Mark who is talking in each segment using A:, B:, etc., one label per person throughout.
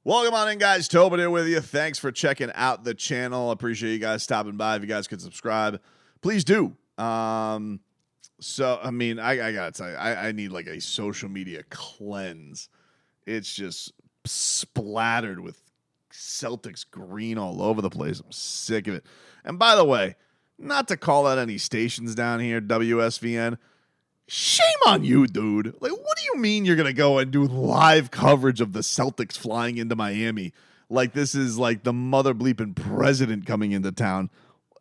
A: Welcome on in, guys. Tobin here with you. Thanks for checking out the channel. Appreciate you guys stopping by. If you guys could subscribe, please do. I gotta tell you, I need like a social media cleanse. It's just splattered with Celtics green all over the place. I'm sick of it. And by the way, not to call out any stations down here, WSVN. Shame on you, dude. Like, what do you mean you're going to go and do live coverage of the Celtics flying into Miami? Like, this is like the mother bleeping president coming into town.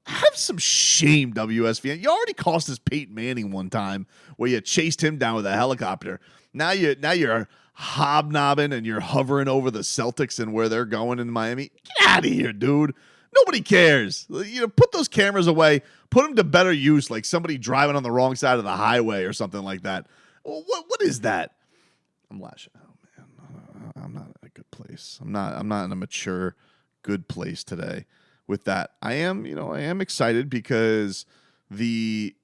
A: Have some shame, WSVN. You already cost us Peyton Manning one time where you chased him down with a helicopter. Now you're hobnobbing and you're hovering over the Celtics and where they're going in Miami. Get out of here, dude. Nobody cares. Put those cameras away. Put them to better use, like somebody driving on the wrong side of the highway or something like that. Well, what is that? I'm lashing out, man. I'm not in a good place. I'm not in a mature, good place today with that. I am excited because the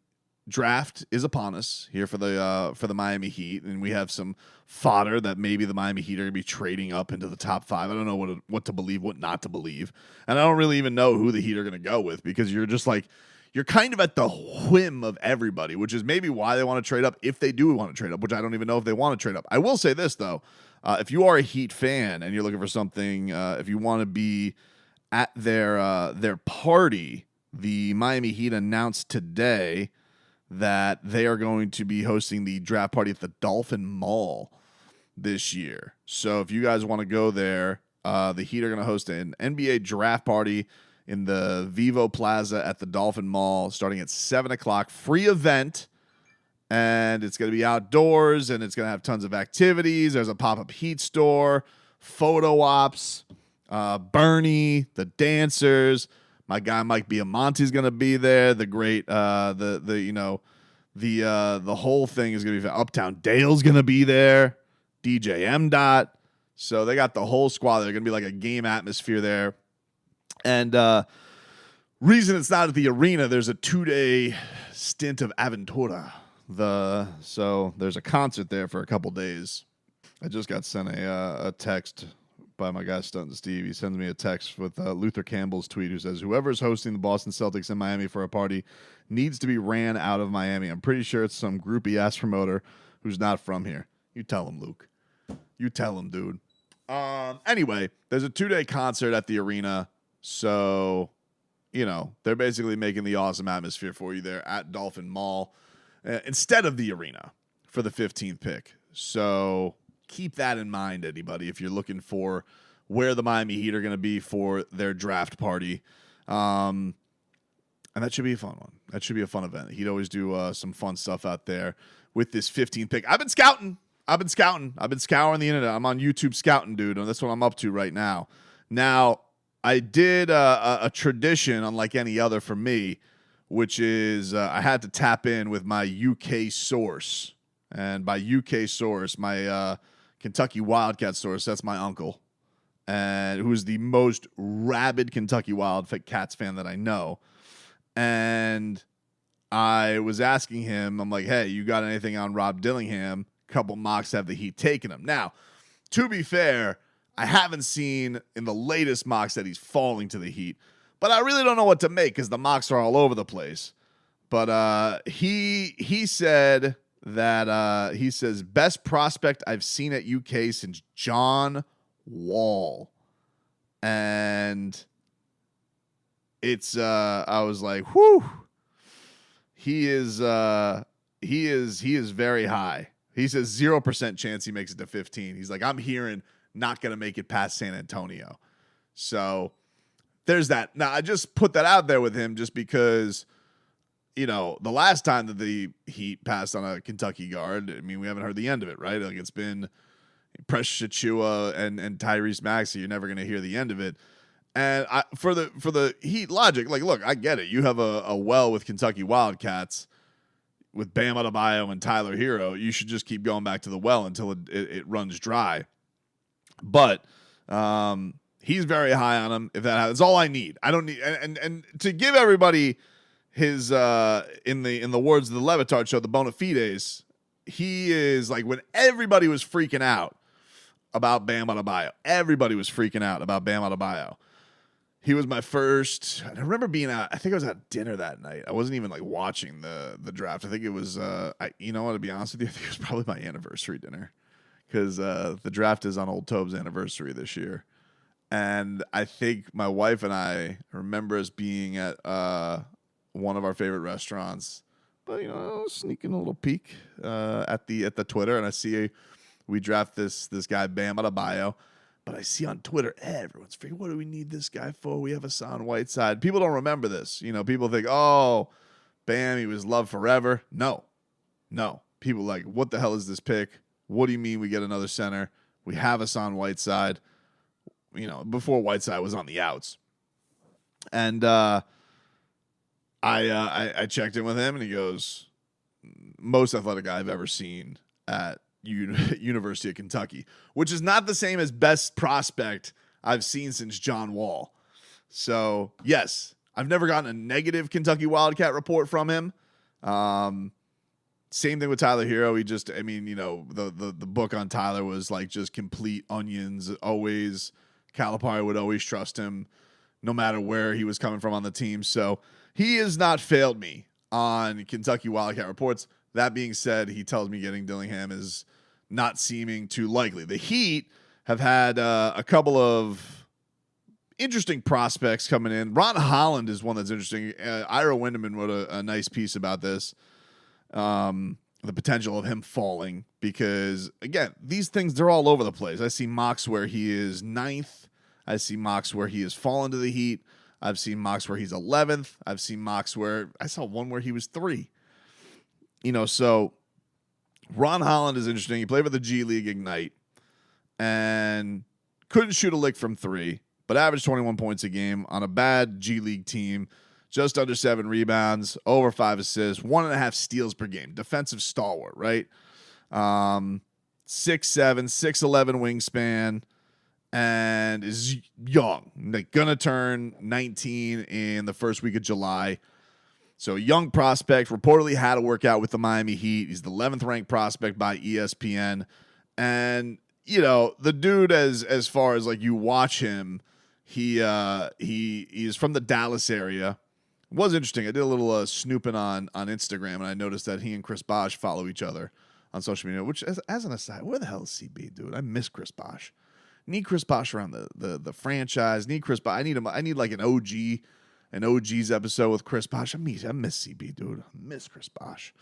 A: draft is upon us here for the Miami Heat, and we have some fodder that maybe the Miami Heat are going to be trading up into the top 5. I don't know what to believe, what not to believe, and I don't really even know who the Heat are going to go with because you're kind of at the whim of everybody, which is maybe why they want to trade up if they do want to trade up, which I don't even know if they want to trade up. I will say this though, if you are a Heat fan and you're looking for something, if you want to be at their party, the Miami Heat announced today that they are going to be hosting the draft party at the Dolphin Mall this year. So if you guys want to go there, the Heat are going to host an NBA draft party in the Vivo Plaza at the Dolphin Mall starting at 7 o'clock. Free event, and it's going to be outdoors, and it's going to have tons of activities. There's a pop-up Heat store, photo ops, Bernie, the dancers. My guy Mike Biamonte's going to be there. The great, the whole thing is going to be Uptown Dale's going to be there. DJ M. Dot. So they got the whole squad. They're going to be like a game atmosphere there. And reason it's not at the arena, there's a 2-day stint of Aventura. So there's a concert there for a couple days. I just got sent a text by my guy Stunt Steve. He sends me a text with Luther Campbell's tweet who says, whoever's hosting the Boston Celtics in Miami for a party needs to be ran out of Miami. I'm pretty sure it's some groupie-ass promoter who's not from here. You tell him, Luke. You tell him, dude. Anyway, there's a 2-day concert at the arena. So, they're basically making the awesome atmosphere for you there at Dolphin Mall instead of the arena for the 15th pick. So keep that in mind, anybody, if you're looking for where the Miami Heat are going to be for their draft party. And that should be a fun one. That should be a fun event. He'd always do some fun stuff out there with this 15th pick. I've been scouting. I've been scouring the internet. I'm on YouTube scouting, dude, and that's what I'm up to right now. Now, I did a tradition unlike any other for me, which is I had to tap in with my UK source. And by UK source, my Kentucky Wildcat source, that's my uncle, and who's the most rabid Kentucky Wildcats fan that I know. And I was asking him, I'm like, hey, you got anything on Rob Dillingham? A couple mocks have the Heat taking him. Now, to be fair, I haven't seen in the latest mocks that he's falling to the Heat, but I really don't know what to make because the mocks are all over the place. But he said that he says best prospect I've seen at UK since John Wall, and it's I was like, whew, he is very high. He says 0% chance he makes it to 15. He's like, I'm hearing not going to make it past San Antonio. So there's that. Now, I just put that out there with him just because, the last time that the Heat passed on a Kentucky guard, I mean, we haven't heard the end of it, right? Like, it's been Precious Achiuwa and Tyrese Maxey. You're never going to hear the end of it. And for the Heat logic, like, look, I get it. You have a well with Kentucky Wildcats with Bam Adebayo and Tyler Hero. You should just keep going back to the well until it runs dry. But he's very high on him. If that happens, that's all I need. I don't need and to give everybody his in the words of the Levitard show, the bona fides. He is like when everybody was freaking out about Bam Adebayo. Everybody was freaking out about Bam Adebayo. He was my first. I remember being out. I think I was at dinner that night. I wasn't even like watching the draft. I think it was. You know what? To be honest with you, I think it was probably my anniversary dinner, because the draft is on old Tob's anniversary this year, and I think my wife and I remember us being at one of our favorite restaurants. But sneaking a little peek at the Twitter, and I see we draft this guy Bam Adebayo. But I see on Twitter, everyone's freaking, what do we need this guy for? We have Hassan Whiteside. People don't remember this. People think, oh, Bam, he was loved forever. No. People like, what the hell is this pick? What do you mean we get another center? We have Hassan Whiteside, before Whiteside was on the outs. And I checked in with him, and he goes, most athletic guy I've ever seen at University of Kentucky, which is not the same as best prospect I've seen since John Wall. So yes, I've never gotten a negative Kentucky Wildcat report from him. Same thing with Tyler Hero. The book on Tyler was like just complete onions. Always, Calipari would always trust him no matter where he was coming from on the team. So he has not failed me on Kentucky Wildcat reports. That being said, he tells me getting Dillingham is not seeming too likely. The Heat have had a couple of interesting prospects coming in. Ron Holland is one that's interesting. Ira Winderman wrote a nice piece about this, the potential of him falling, because, again, these things, they're all over the place. I see mocks where he is 9th. I see mocks where he has fallen to the Heat. I've seen mocks where he's 11th. I've seen mocks where I saw one where he was 3. So Ron Holland is interesting. He played with the G League Ignite and couldn't shoot a lick from 3, but averaged 21 points a game on a bad G League team, just under 7 rebounds, over 5 assists, 1.5 steals per game. Defensive stalwart, right? 6'7", 6'11" wingspan, and is young. Like, gonna turn 19 in the first week of July. So, young prospect, reportedly had a workout with the Miami Heat. He's the 11th ranked prospect by ESPN. And, the dude, as far as like you watch him, he is from the Dallas area. It was interesting. I did a little snooping on Instagram, and I noticed that he and Chris Bosh follow each other on social media, which, as an aside, where the hell is CB, dude? I miss Chris Bosh. Need Chris Bosh around the franchise. Need Chris Bosh. I need like an OG's episode with Chris Bosh. I miss CB, dude. I miss Chris Bosh.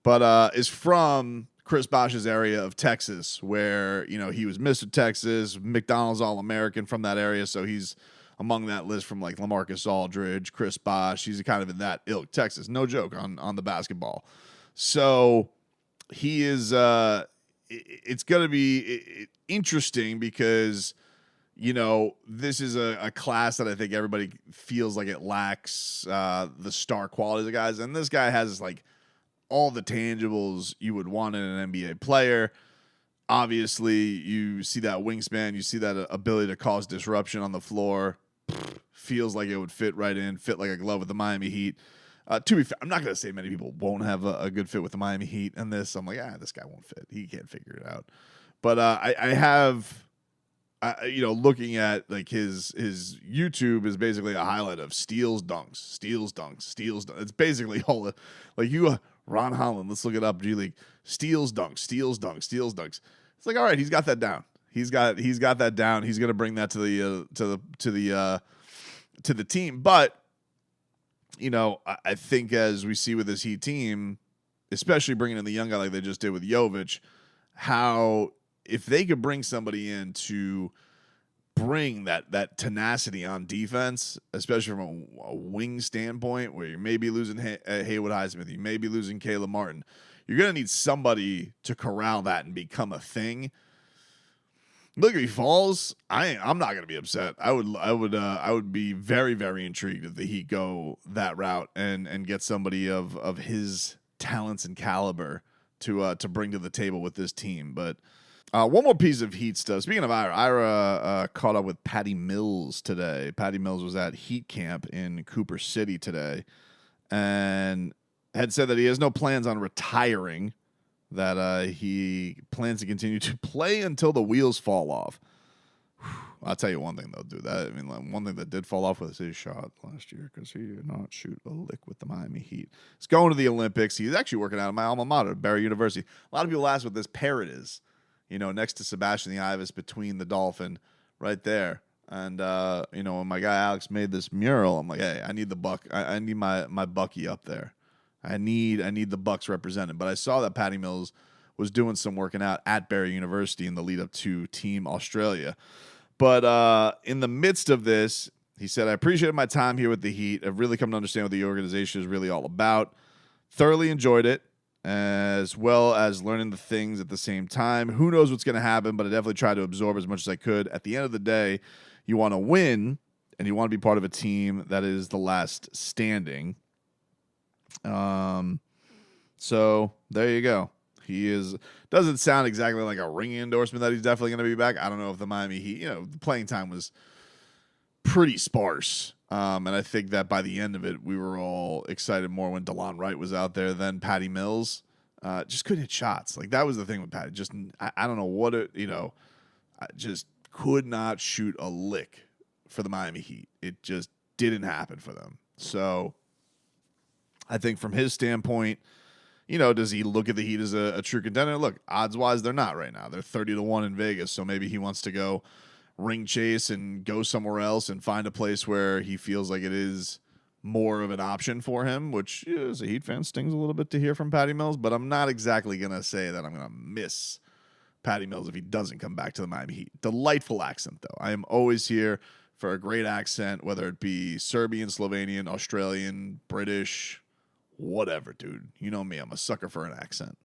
A: But is from Chris Bosh's area of Texas, where, he was Mr. Texas, McDonald's All-American from that area. So he's among that list from like LaMarcus Aldridge, Chris Bosh. He's kind of in that ilk, Texas. No joke on the basketball. So he is, it's going to be interesting because, this is a class that I think everybody feels like it lacks the star quality of the guys. And this guy has like all the tangibles you would want in an NBA player. Obviously, you see that wingspan, you see that ability to cause disruption on the floor. Feels like it would fit right in, fit like a glove with the Miami Heat. To be fair, I'm not going to say many people won't have a good fit with the Miami Heat. And this, I'm like, this guy won't fit. He can't figure it out. But I have... looking at like his YouTube is basically a highlight of steals, dunks. It's basically all like Ron Holland. Let's look it up. G League steals, dunks. It's like, all right, he's got that down. He's got that down. He's gonna bring that to the team. But I think as we see with this Heat team, especially bringing in the young guy like they just did with Jovic, how if they could bring somebody in to bring that tenacity on defense, especially from a wing standpoint, where you may be losing Haywood Highsmith, you may be losing Caleb Martin, you're going to need somebody to corral that and become a thing. Look, if he falls, I'm not going to be upset. I would be very, very intrigued if the Heat go that route and get somebody of his talents and caliber to bring to the table with this team. But one more piece of Heat stuff. Speaking of Ira caught up with Patty Mills today. Patty Mills was at Heat camp in Cooper City today and had said that he has no plans on retiring. that he plans to continue to play until the wheels fall off. I'll tell you one thing, though, dude. One thing that did fall off was his shot last year because he did not shoot a lick with the Miami Heat. He's going to the Olympics. He's actually working out at my alma mater, Barry University. A lot of people ask what this parrot is, next to Sebastian the Ibis between the Dolphin right there. And, when my guy Alex made this mural, I'm like, hey, I need the buck. I need my Bucky up there. I need the Bucks represented. But I saw that Patty Mills was doing some working out at Barry University in the lead up to Team Australia. But in the midst of this, he said, I appreciated my time here with the Heat. I've really come to understand what the organization is really all about. Thoroughly enjoyed it, as well as learning the things at the same time. Who knows what's going to happen, but I definitely tried to absorb as much as I could. At the end of the day, you want to win, and you want to be part of a team that is the last standing. So there you go. Doesn't sound exactly like a ringing endorsement that he's definitely going to be back. I don't know if the Miami Heat, the playing time was pretty sparse. And I think that by the end of it, we were all excited more when DeLon Wright was out there than Patty Mills. Just couldn't hit shots. Like, that was the thing with Patty. Just, I don't know what I just could not shoot a lick for the Miami Heat. It just didn't happen for them. So I think from his standpoint, does he look at the Heat as a true contender? Look, odds-wise, they're not right now. They're 30-1 in Vegas, so maybe he wants to go ring chase and go somewhere else and find a place where he feels like it is more of an option for him, which, as a Heat fan, stings a little bit to hear from Patty Mills, but I'm not exactly going to say that I'm going to miss Patty Mills if he doesn't come back to the Miami Heat. Delightful accent, though. I am always here for a great accent, whether it be Serbian, Slovenian, Australian, British, whatever, dude. You know me. I'm a sucker for an accent.